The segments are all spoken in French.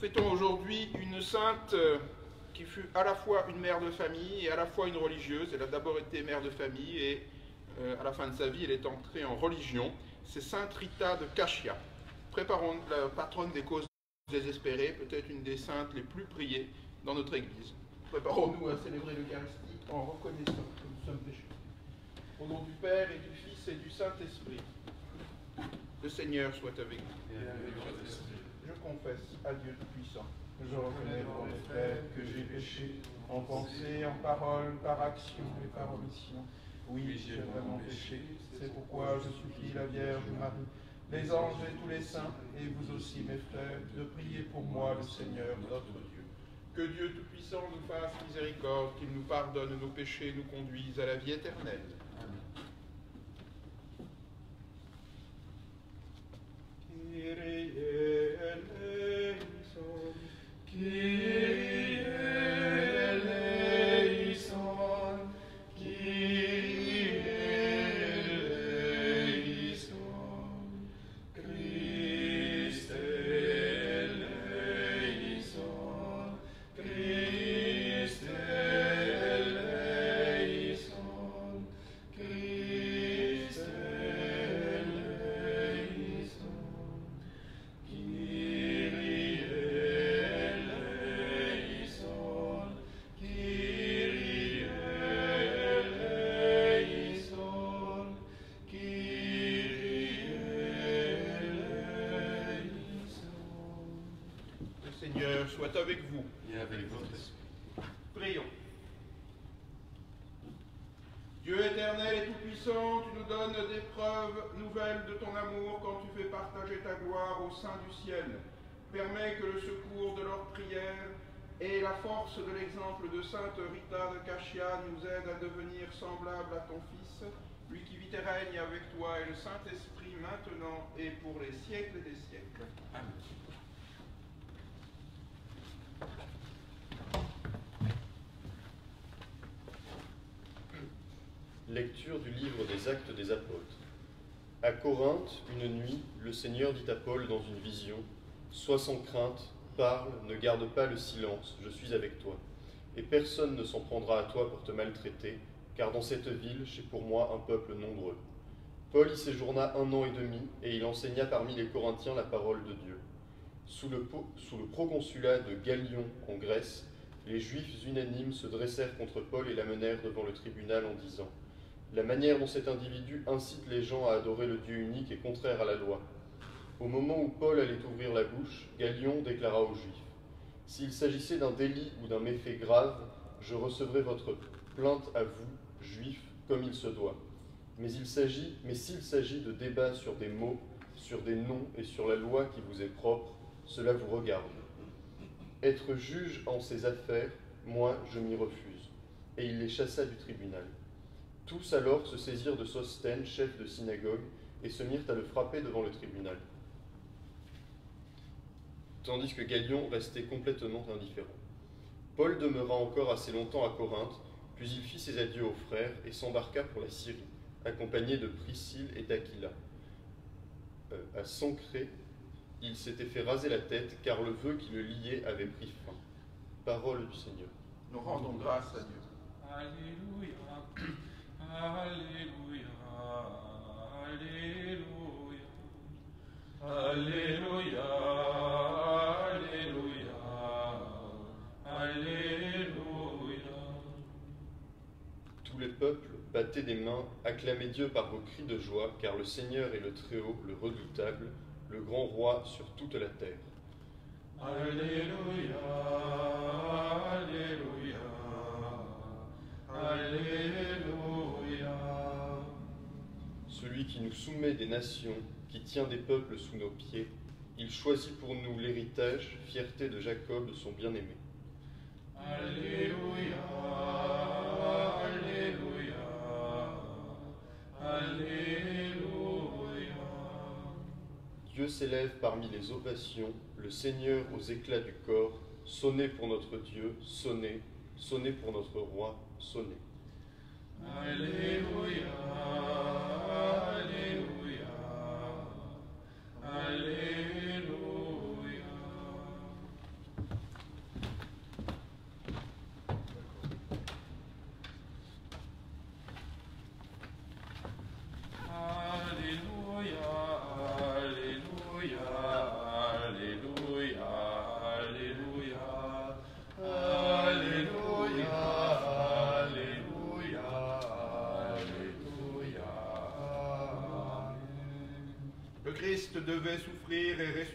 fêtons aujourd'hui une sainte qui fut à la fois une mère de famille et à la fois une religieuse. Elle a d'abord été mère de famille et à la fin de sa vie, elle est entrée en religion. C'est Sainte Rita de Cashia. Préparons la patronne des causes désespérées, peut-être une des saintes les plus priées dans notre Église. Préparons-nous à célébrer l'Eucharistie en reconnaissant que nous sommes pécheurs. Au nom du Père et du Fils et du Saint-Esprit, le Seigneur soit avec vous. Je confesse à Dieu Tout-Puissant. Je reconnais devant mes frères que j'ai péché en pensée, en parole, par action et par omission. Oui, j'ai vraiment péché. C'est pourquoi je supplie la Vierge Marie, les anges et tous les saints, et vous aussi, mes frères, de prier pour moi, le Seigneur, notre Dieu. Que Dieu Tout-Puissant nous fasse miséricorde, qu'il nous pardonne nos péchés et nous conduise à la vie éternelle. Amen. Kyrie eleison, Kyrie eleison, Kyrie eleison, Christe eleison, Christe eleison, Christe eleison. Kyrie eleison, Kyrie eleison, Kyrie eleison. le Seigneur soit avec vous. Et avec votre esprit. Prions. Dieu éternel et tout-puissant, tu nous donnes des preuves nouvelles de ton amour quand tu fais partager ta gloire au sein du ciel. Permets que le secours de leurs prières et la force de l'exemple de Sainte Rita de Cashia nous aident à devenir semblables à ton Fils, lui qui vit et règne avec toi et le Saint-Esprit maintenant et pour les siècles des siècles. Amen. Lecture du livre des Actes des Apôtres. À Corinthe, une nuit, le Seigneur dit à Paul dans une vision, « Sois sans crainte, parle, ne garde pas le silence, je suis avec toi. Et personne ne s'en prendra à toi pour te maltraiter, car dans cette ville, j'ai pour moi un peuple nombreux. » Paul y séjourna 1 an et demi, et il enseigna parmi les Corinthiens la parole de Dieu. Sous le proconsulat de Gallion en Grèce, les Juifs unanimes se dressèrent contre Paul et l'amenèrent devant le tribunal en disant « La manière dont cet individu incite les gens à adorer le Dieu unique est contraire à la loi. » Au moment où Paul allait ouvrir la bouche, Gallion déclara aux Juifs « S'il s'agissait d'un délit ou d'un méfait grave, je recevrai votre plainte à vous, Juifs, comme il se doit. Mais s'il s'agit de débats sur des mots, sur des noms et sur la loi qui vous est propre, cela vous regarde. Être juge en ces affaires, moi, je m'y refuse. » Et il les chassa du tribunal. Tous alors se saisirent de Sosthène, chef de synagogue, et se mirent à le frapper devant le tribunal. Tandis que Gallion restait complètement indifférent. Paul demeura encore assez longtemps à Corinthe, puis il fit ses adieux aux frères et s'embarqua pour la Syrie, accompagné de Priscille et d'Aquila. À Sancré, il s'était fait raser la tête, car le vœu qui le liait avait pris fin. Parole du Seigneur. Nous rendons grâce à Dieu. Alléluia, Alléluia, Alléluia, Alléluia, Alléluia, Alléluia. Tous les peuples battaient des mains, acclamaient Dieu par vos cris de joie, car le Seigneur est le Très-Haut, le redoutable, le grand roi sur toute la terre. Alléluia, Alléluia, Alléluia. Celui qui nous soumet des nations, qui tient des peuples sous nos pieds, il choisit pour nous l'héritage, fierté de Jacob, son bien-aimé. Alléluia, Alléluia, Alléluia. Dieu s'élève parmi les ovations, le Seigneur aux éclats du corps. Sonnez pour notre Dieu, sonnez, sonnez pour notre roi, sonnez. Alléluia, Alléluia, Alléluia.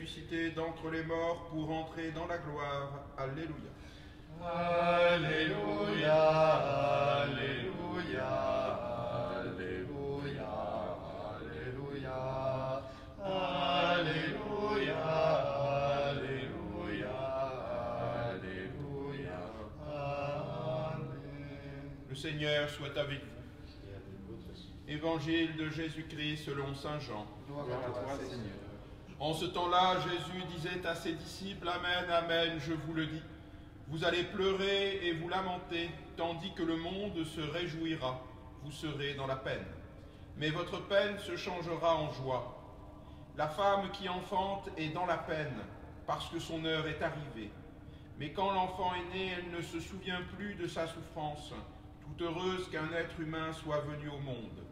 ressuscité d'entre les morts pour entrer dans la gloire. Alléluia. Alléluia, Alléluia, Alléluia, Alléluia, Alléluia, Alléluia, Alléluia, Amen. Le Seigneur soit avec vous. Évangile de Jésus-Christ selon saint Jean. Gloire à toi, Seigneur. En ce temps-là, Jésus disait à ses disciples, Amen, Amen, je vous le dis. Vous allez pleurer et vous lamenter, tandis que le monde se réjouira. Vous serez dans la peine. Mais votre peine se changera en joie. La femme qui enfante est dans la peine, parce que son heure est arrivée. Mais quand l'enfant est né, elle ne se souvient plus de sa souffrance, toute heureuse qu'un être humain soit venu au monde.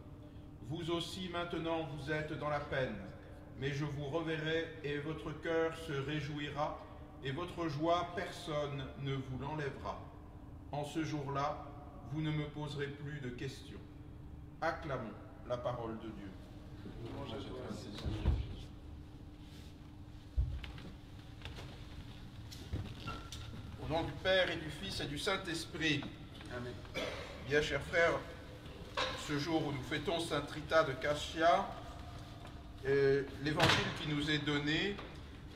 Vous aussi maintenant vous êtes dans la peine, mais je vous reverrai et votre cœur se réjouira, et votre joie personne ne vous l'enlèvera. En ce jour-là, vous ne me poserez plus de questions. Acclamons la parole de Dieu. Louange à toi, Seigneur. Au nom du Père et du Fils et du Saint-Esprit. Amen. Bien, chers frères, ce jour où nous fêtons Saint Rita de Cascia, l'évangile qui nous est donné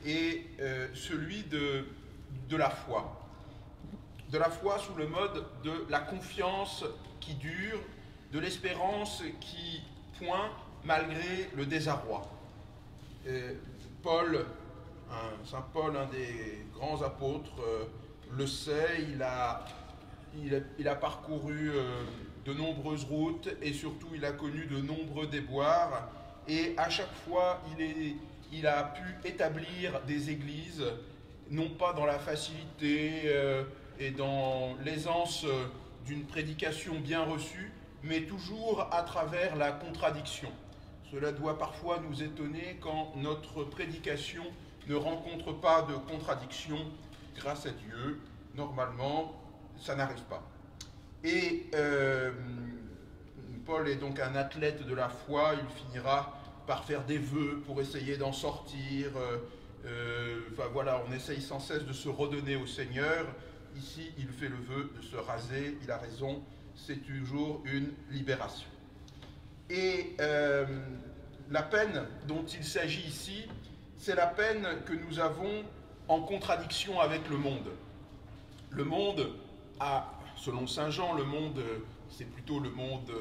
est celui de la foi. De la foi sous le mode de la confiance qui dure, de l'espérance qui pointe malgré le désarroi. Saint Paul, un des grands apôtres, le sait, il a parcouru de nombreuses routes et surtout il a connu de nombreux déboires et à chaque fois il a pu établir des églises, non pas dans la facilité et dans l'aisance d'une prédication bien reçue, mais toujours à travers la contradiction. Cela doit parfois nous étonner quand notre prédication ne rencontre pas de contradiction. Grâce à Dieu, normalement, ça n'arrive pas. Et Paul est donc un athlète de la foi, il finira par faire des vœux pour essayer d'en sortir. Voilà, on essaye sans cesse de se redonner au Seigneur. Ici, il fait le vœu de se raser, il a raison, c'est toujours une libération. Et la peine dont il s'agit ici, c'est la peine que nous avons en contradiction avec le monde. Le monde selon saint Jean, le monde, c'est plutôt le monde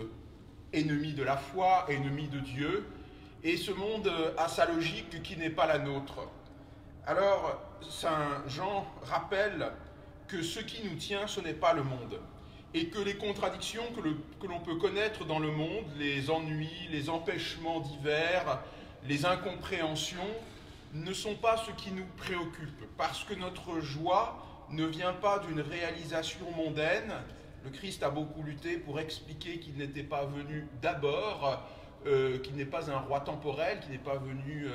ennemi de la foi, ennemi de Dieu, et ce monde a sa logique qui n'est pas la nôtre. Alors, saint Jean rappelle que ce qui nous tient, ce n'est pas le monde, et que les contradictions que l'on peut connaître dans le monde, les ennuis, les empêchements divers, les incompréhensions, ne sont pas ce qui nous préoccupe, parce que notre joie ne vient pas d'une réalisation mondaine. Le Christ a beaucoup lutté pour expliquer qu'il n'était pas venu d'abord, qu'il n'est pas un roi temporel, qu'il n'est pas venu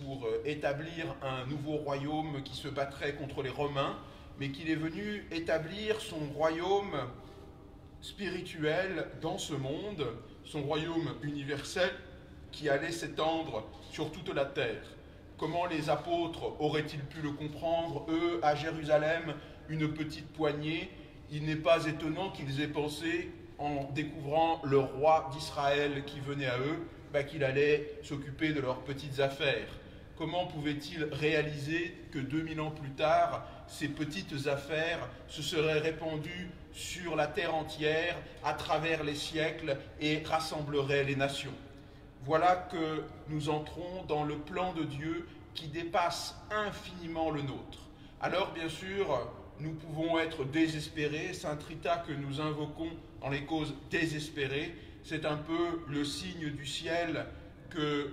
pour établir un nouveau royaume qui se battrait contre les Romains, mais qu'il est venu établir son royaume spirituel dans ce monde, son royaume universel qui allait s'étendre sur toute la terre. Comment les apôtres auraient-ils pu le comprendre, eux, à Jérusalem, une petite poignée? Il n'est pas étonnant qu'ils aient pensé, en découvrant le roi d'Israël qui venait à eux, qu'il allait s'occuper de leurs petites affaires. Comment pouvaient-ils réaliser que 2000 ans plus tard, ces petites affaires se seraient répandues sur la terre entière, à travers les siècles, et rassembleraient les nations? Voilà que nous entrons dans le plan de Dieu qui dépasse infiniment le nôtre. Alors, bien sûr, nous pouvons être désespérés. Saint Rita que nous invoquons dans les causes désespérées, c'est un peu le signe du ciel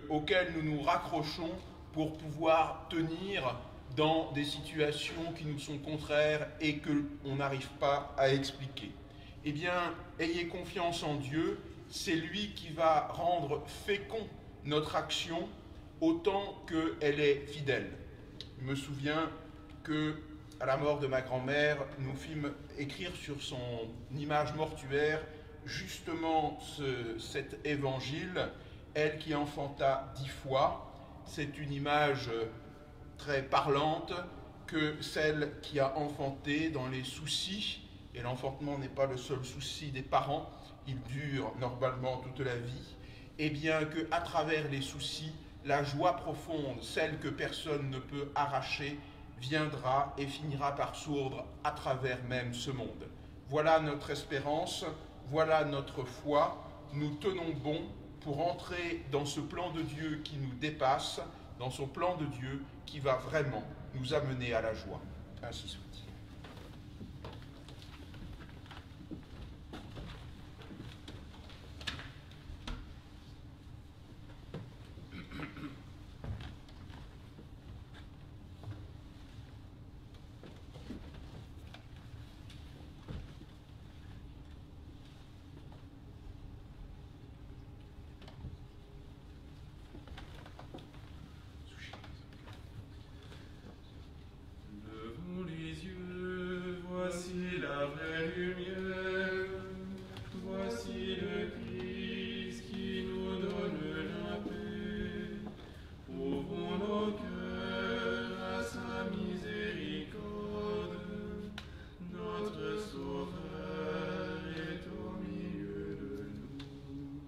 auquel nous nous raccrochons pour pouvoir tenir dans des situations qui nous sont contraires et qu'on n'arrive pas à expliquer. Eh bien, ayez confiance en Dieu. C'est lui qui va rendre fécond notre action autant qu'elle est fidèle. Je me souviens qu'à la mort de ma grand-mère, nous fîmes écrire sur son image mortuaire justement cet évangile, elle qui enfanta 10 fois, c'est une image très parlante que celle qui a enfanté dans les soucis, et l'enfantement n'est pas le seul souci des parents, il dure normalement toute la vie, et bien qu'à travers les soucis, la joie profonde, celle que personne ne peut arracher, viendra et finira par sourdre à travers même ce monde. Voilà notre espérance, voilà notre foi. Nous tenons bon pour entrer dans ce plan de Dieu qui nous dépasse, dans son plan de Dieu qui va vraiment nous amener à la joie. Ainsi soit-il. Levons les yeux, voici la vraie lumière. Voici le Christ qui nous donne la paix. Ouvrons nos cœurs à sa miséricorde. Notre Sauveur est au milieu de nous.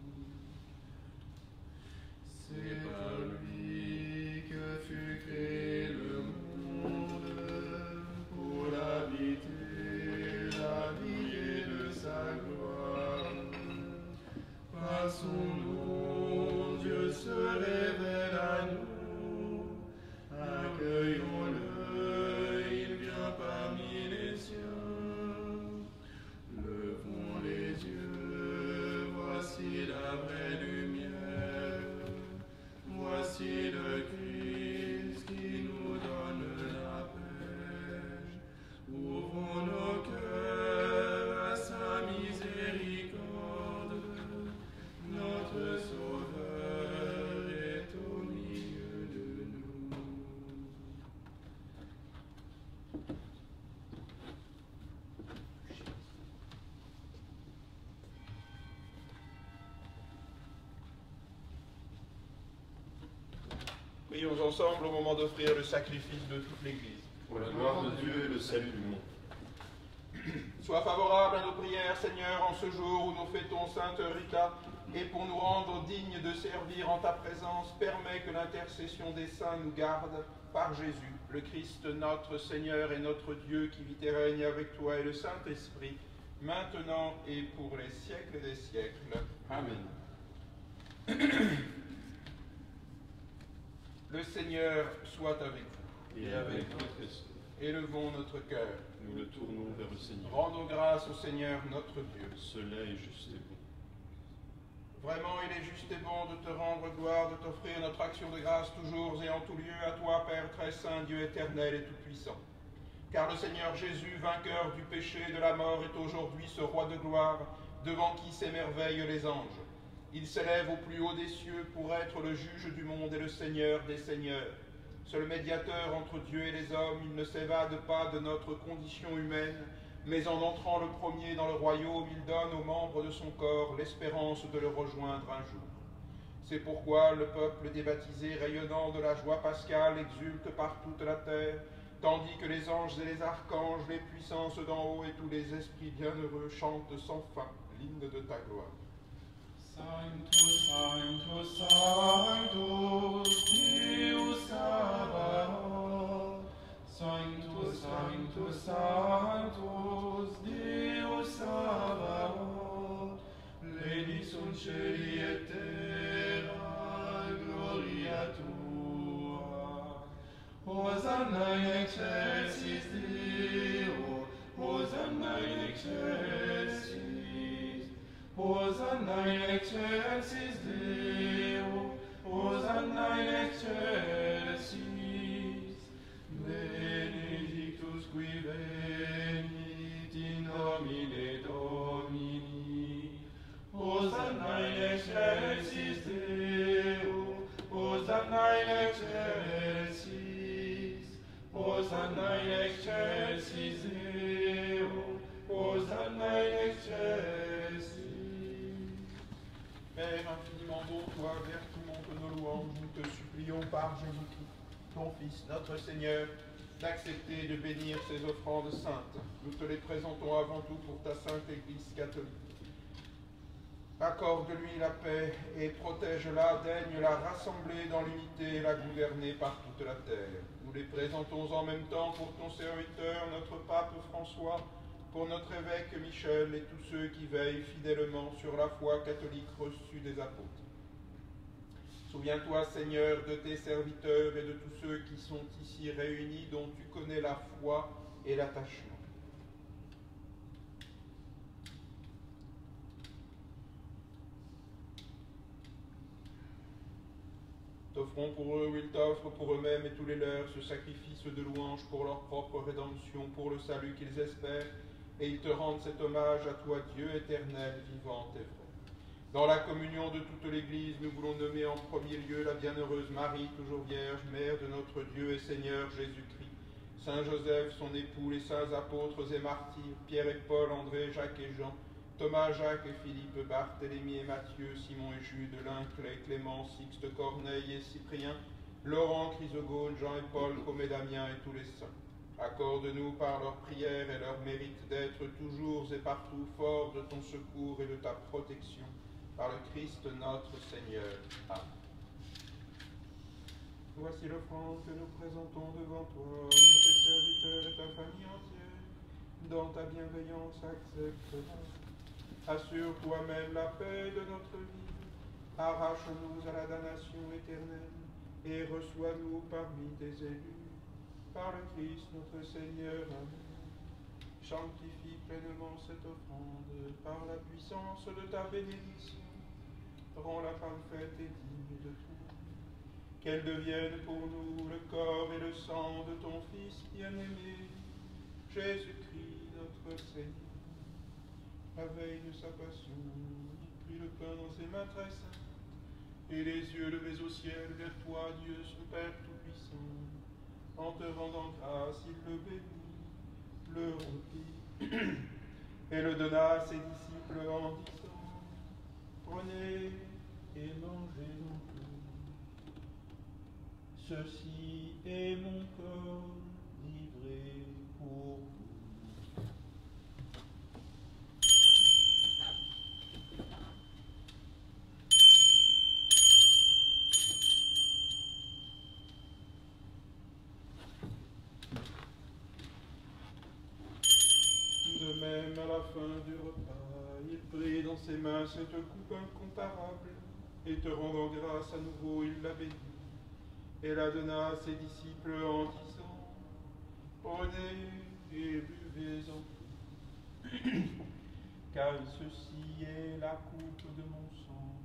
C'est par lui que fut créé le monde, pour l'habiter, l'habiller de sa gloire. Par son nom, Dieu se révèle à nous. Accueillons-le, il vient parmi les siens. Levons les yeux, voici la vraie lumière. Voici le Christ qui nous donne la paix. Ouvrons nos cœurs à sa miséricorde. Notre Sauveur est au milieu de nous. Prions ensemble au moment d'offrir le sacrifice de toute l'Église. Pour la gloire de Dieu et le salut du monde. Sois favorable à nos prières, Seigneur, en ce jour où nous fêtons Sainte Rita, et pour nous rendre dignes de servir en ta présence, permets que l'intercession des saints nous garde par Jésus, le Christ, notre Seigneur et notre Dieu, qui vit et règne avec toi et le Saint-Esprit, maintenant et pour les siècles des siècles. Amen. Le Seigneur soit avec vous. Et avec notre esprit, Élevons notre cœur. nous le tournons vers le Seigneur. Rendons grâce au Seigneur notre Dieu. Cela est juste et bon. Vraiment, il est juste et bon de te rendre gloire, de t'offrir notre action de grâce toujours et en tout lieu à toi, Père très saint, Dieu éternel et tout-puissant. Car le Seigneur Jésus, vainqueur du péché et de la mort, est aujourd'hui ce roi de gloire, devant qui s'émerveillent les anges. Il s'élève au plus haut des cieux pour être le juge du monde et le Seigneur des seigneurs. Seul médiateur entre Dieu et les hommes, il ne s'évade pas de notre condition humaine, mais en entrant le premier dans le royaume, il donne aux membres de son corps l'espérance de le rejoindre un jour. C'est pourquoi le peuple des baptisés, rayonnant de la joie pascale, exulte par toute la terre, tandis que les anges et les archanges, les puissances d'en haut et tous les esprits bienheureux chantent sans fin l'hymne de ta gloire. Sanctus, Sanctus, Sanctus, Deus Sabaoth. Sanctus, Sanctus, Sanctus, Deus Sabaoth. Benedictum celi et terra, gloria tua. Hosanna in excelsis Deo, Hosanna in excelsis. Hosanna in excelsis Deo, Hosanna in excelsis. Benedictus qui venit in nomine Domini. Hosanna in excelsis Deo, Hosanna in excelsis. Hosanna in excelsis Deo, Hosanna in excelsis. Père infiniment bon, toi, vers qui montent nos louanges, nous te supplions par Jésus-Christ, ton Fils, notre Seigneur, d'accepter de bénir ces offrandes saintes. Nous te les présentons avant tout pour ta sainte Église catholique. Accorde-lui la paix et protège-la, daigne la rassembler dans l'unité et la gouverner par toute la terre. Nous les présentons en même temps pour ton serviteur, notre pape François, pour notre évêque Michel et tous ceux qui veillent fidèlement sur la foi catholique reçue des apôtres. Souviens-toi, Seigneur, de tes serviteurs et de tous ceux qui sont ici réunis, dont tu connais la foi et l'attachement. T'offrons pour eux, ou ils t'offrent pour eux-mêmes et tous les leurs, ce sacrifice de louange pour leur propre rédemption, pour le salut qu'ils espèrent, et ils te rendent cet hommage à toi, Dieu éternel, vivant et vrai. Dans la communion de toute l'Église, nous voulons nommer en premier lieu la bienheureuse Marie, toujours vierge, mère de notre Dieu et Seigneur Jésus-Christ, Saint Joseph, son époux, les saints apôtres et martyrs, Pierre et Paul, André, Jacques et Jean, Thomas, Jacques et Philippe, Barthélemy et Matthieu, Simon et Jude, Linclé, Clément, Sixte, Corneille et Cyprien, Laurent, Chrysogone, Jean et Paul, Comme et Damien et tous les saints. Accorde-nous par leurs prières et leur mérite d'être toujours et partout forts de ton secours et de ta protection, par le Christ notre Seigneur. Amen. Voici l'offrande que nous présentons devant toi, nous tes serviteurs et ta famille entière. Dans ta bienveillance, accepte-la. Assure toi-même la paix de notre vie. Arrache-nous à la damnation éternelle et reçois-nous parmi tes élus. Par le Christ notre Seigneur. Amen. Sanctifie pleinement cette offrande par la puissance de ta bénédiction. Rends-la parfaite et digne de toi. Qu'elle devienne pour nous le corps et le sang de ton Fils bien-aimé, Jésus-Christ notre Seigneur. La veille de sa passion, il prit le pain dans ses mains très saintes, et les yeux levés au ciel vers toi, Dieu son Père Tout-Puissant. En te rendant grâce, il le bénit, le rompit, et le donna à ses disciples en disant, prenez et mangez-en tous. Ceci est mon corps livré pour vous. De même, à la fin du repas, il prit dans ses mains cette coupe incomparable, et te rendant grâce à nouveau, il la bénit, et la donna à ses disciples en disant, prenez et buvez-en tous, car ceci est la coupe de mon sang,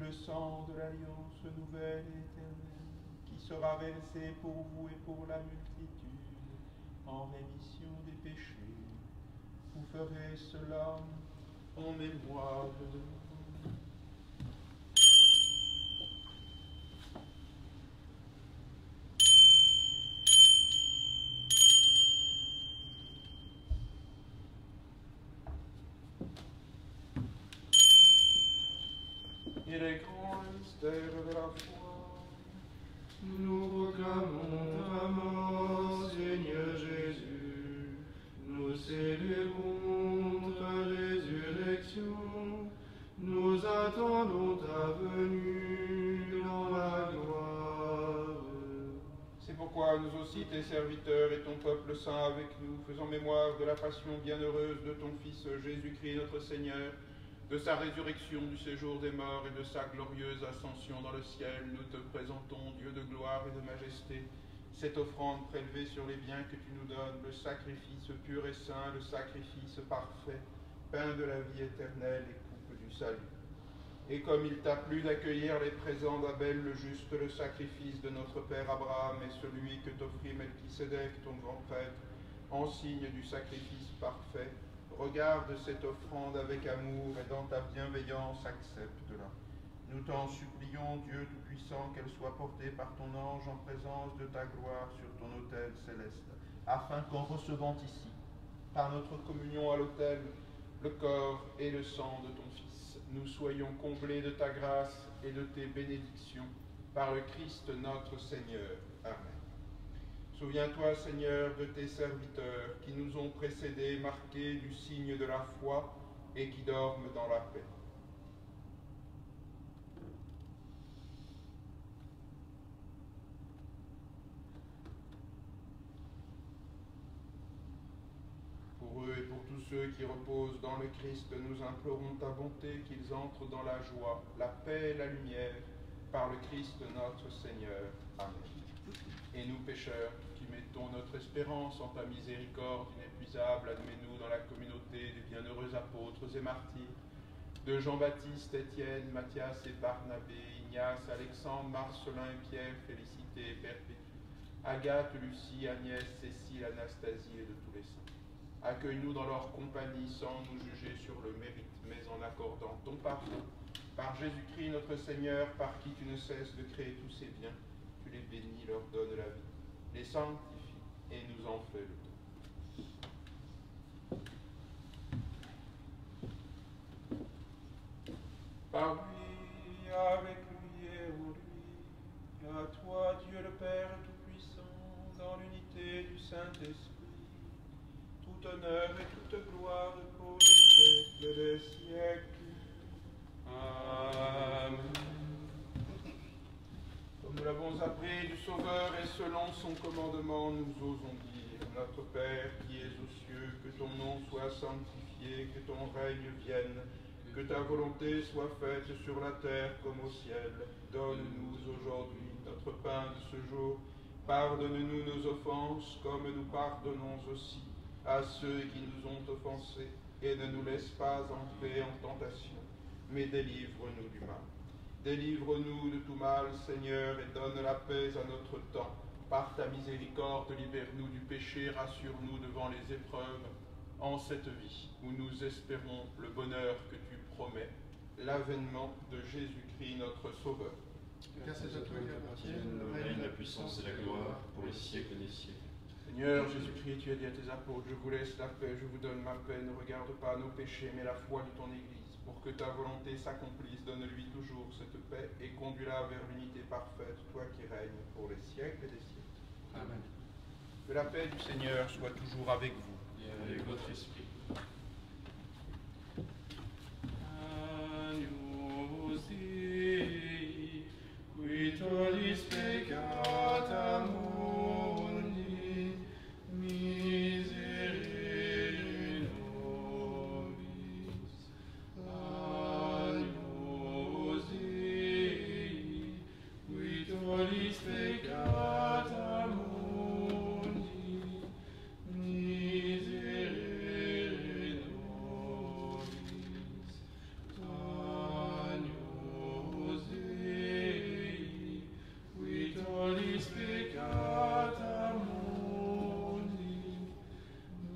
le sang de l'alliance nouvelle et éternelle, qui sera versé pour vous et pour la multitude, en rémission des péchés. Vous ferez cela en mémoire de moi. Il est grand le mystère de la foi. Nous proclamons ta mort, Seigneur Jésus. Nous célébrons ta résurrection. Nous attendons ta venue dans la gloire. C'est pourquoi nous aussi, tes serviteurs et ton peuple saint avec nous, faisons mémoire de la passion bienheureuse de ton Fils Jésus-Christ notre Seigneur, de sa résurrection du séjour des morts et de sa glorieuse ascension dans le ciel, nous te présentons, Dieu de gloire et de majesté, cette offrande prélevée sur les biens que tu nous donnes, le sacrifice pur et saint, le sacrifice parfait, pain de la vie éternelle et coupe du salut. Et comme il t'a plu d'accueillir les présents d'Abel le juste, le sacrifice de notre père Abraham et celui que t'offrit Melchisédek, ton grand prêtre, en signe du sacrifice parfait, regarde cette offrande avec amour et dans ta bienveillance accepte-la. Nous t'en supplions, Dieu Tout-Puissant, qu'elle soit portée par ton ange en présence de ta gloire sur ton autel céleste, afin qu'en recevant ici, par notre communion à l'autel, le corps et le sang de ton Fils, nous soyons comblés de ta grâce et de tes bénédictions, par le Christ notre Seigneur. Amen. Souviens-toi, Seigneur, de tes serviteurs qui nous ont précédés, marqués du signe de la foi et qui dorment dans la paix. Pour eux et pour tous ceux qui reposent dans le Christ, nous implorons ta bonté qu'ils entrent dans la joie, la paix et la lumière, par le Christ notre Seigneur. Amen. Et nous, pécheurs, qui mettons notre espérance en ta miséricorde inépuisable, admets-nous dans la communauté des bienheureux apôtres et martyrs, de Jean-Baptiste, Étienne, Matthias et Barnabé, Ignace, Alexandre, Marcelin et Pierre, Félicité et Perpétue, Agathe, Lucie, Agnès, Cécile, Anastasie et de tous les saints. Accueille-nous dans leur compagnie sans nous juger sur le mérite, mais en accordant ton pardon. Par Jésus-Christ notre Seigneur, par qui tu ne cesses de créer tous ces biens, tu les bénis, leur donnes la vie, les sanctifie et nous en fais le don. Par lui, avec lui et en lui, à toi Dieu le Père Tout-Puissant, dans l'unité du Saint-Esprit, tout honneur et toute gloire pour les siècles des siècles. Amen. Comme nous l'avons appris du Sauveur et selon son commandement, nous osons dire, Notre Père qui es aux cieux, que ton nom soit sanctifié, que ton règne vienne, que ta volonté soit faite sur la terre comme au ciel. Donne-nous aujourd'hui notre pain de ce jour. Pardonne-nous nos offenses, comme nous pardonnons aussi à ceux qui nous ont offensés, et ne nous laisse pas entrer en tentation, mais délivre-nous du mal. Délivre-nous de tout mal, Seigneur, et donne la paix à notre temps. Par ta miséricorde, libère-nous du péché, rassure-nous devant les épreuves, en cette vie où nous espérons le bonheur que tu promets, l'avènement de Jésus-Christ notre Sauveur. Car c'est à toi qu'appartiennent le règne, la puissance et la gloire pour les siècles des siècles. Seigneur Jésus-Christ, tu as dit à tes apôtres, je vous laisse la paix, je vous donne ma paix, ne regarde pas nos péchés, mais la foi de ton Église. Pour que ta volonté s'accomplisse, donne-lui toujours cette paix et conduis-la vers l'unité parfaite, toi qui règnes pour les siècles des siècles. Amen. Que la paix du Seigneur soit toujours avec vous. Et avec votre esprit. Agnus Dei, qui tollis peccata mundi, miserere nobis. Agnus Dei, qui tollis peccata mundi, miserere nobis. Agnus Dei, qui tollis peccata mundi,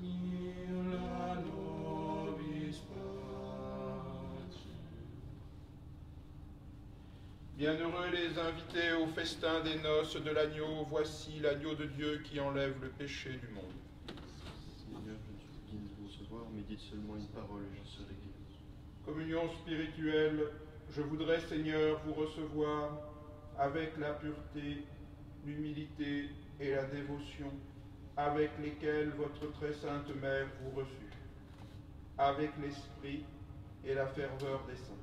milla nobis pace. Bienheureux les invités au festin des noces de l'agneau, voici l'agneau de Dieu qui enlève le péché du monde. Seigneur, je ne suis digne de vous recevoir, mais dites seulement une parole et je serai guéri. Communion spirituelle, je voudrais, Seigneur, vous recevoir avec la pureté, l'humilité et la dévotion avec lesquelles votre très sainte mère vous reçut, avec l'esprit et la ferveur des saints.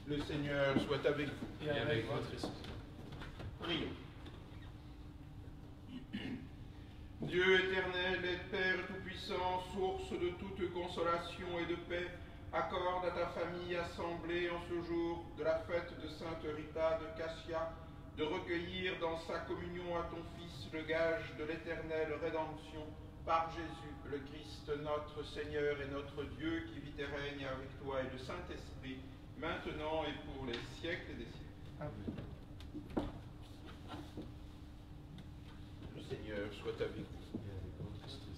Le Seigneur soit avec vous. Et avec votre esprit. Prions. Dieu éternel et Père tout-puissant, source de toute consolation et de paix, accorde à ta famille assemblée en ce jour de la fête de Sainte Rita de Cassia de recueillir dans sa communion à ton Fils le gage de l'éternelle rédemption par Jésus le Christ, notre Seigneur et notre Dieu, qui vit et règne avec toi et le Saint-Esprit, maintenant et pour les siècles des siècles. Amen. Le Seigneur soit avec vous.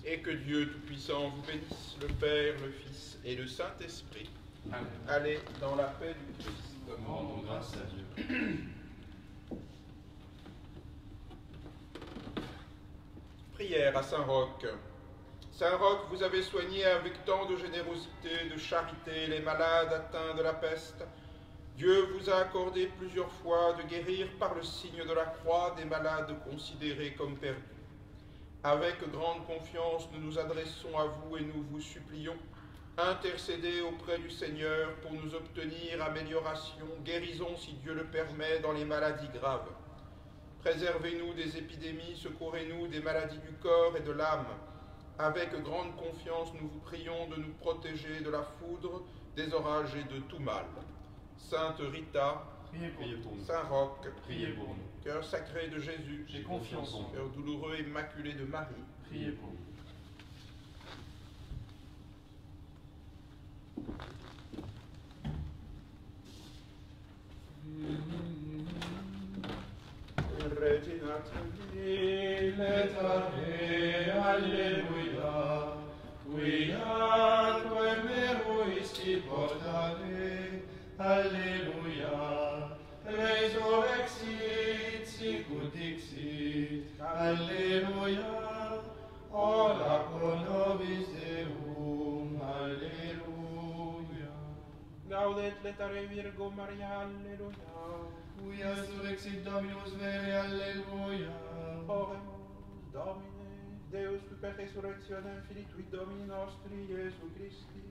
Et que Dieu Tout-Puissant vous bénisse, le Père, le Fils et le Saint-Esprit. Amen. Allez dans la paix du Christ. Rendons grâce à Dieu. Prière à Saint-Roch. Saint-Roch, vous avez soigné avec tant de générosité et de charité les malades atteints de la peste. Dieu vous a accordé plusieurs fois de guérir par le signe de la croix des malades considérés comme perdus. Avec grande confiance, nous nous adressons à vous et nous vous supplions, intercédez auprès du Seigneur pour nous obtenir amélioration, guérison si Dieu le permet dans les maladies graves. Préservez-nous des épidémies, secourez-nous des maladies du corps et de l'âme. Avec grande confiance, nous vous prions de nous protéger de la foudre, des orages et de tout mal. Sainte Rita, Priez pour nous. Saint-Roch, Priez pour nous. cœur sacré de Jésus, J'ai confiance en vous. cœur douloureux et immaculé de Marie, Priez pour nous. Regina Letare, alleluia, quiaque meruisti portare, alleluia, resurrexit sicut dixit, alleluia, ora pro nobis Deum, alleluia. Gaudet letare Virgo Maria, alleluia. Quia surrexit Dominus vere, alleluia. Oremus Domine, Deus tu per resurrectionem filitui Domini nostri, Iesu Christi,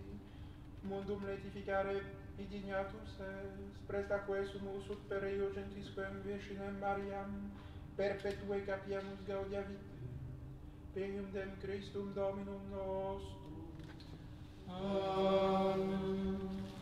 mundum letificare indignatus est, prestaque sumus ut per eo gentisquem virginem Mariam, perpetue capiamus gaudia vitae, per iundem Christum Dominum nostrum. Amen.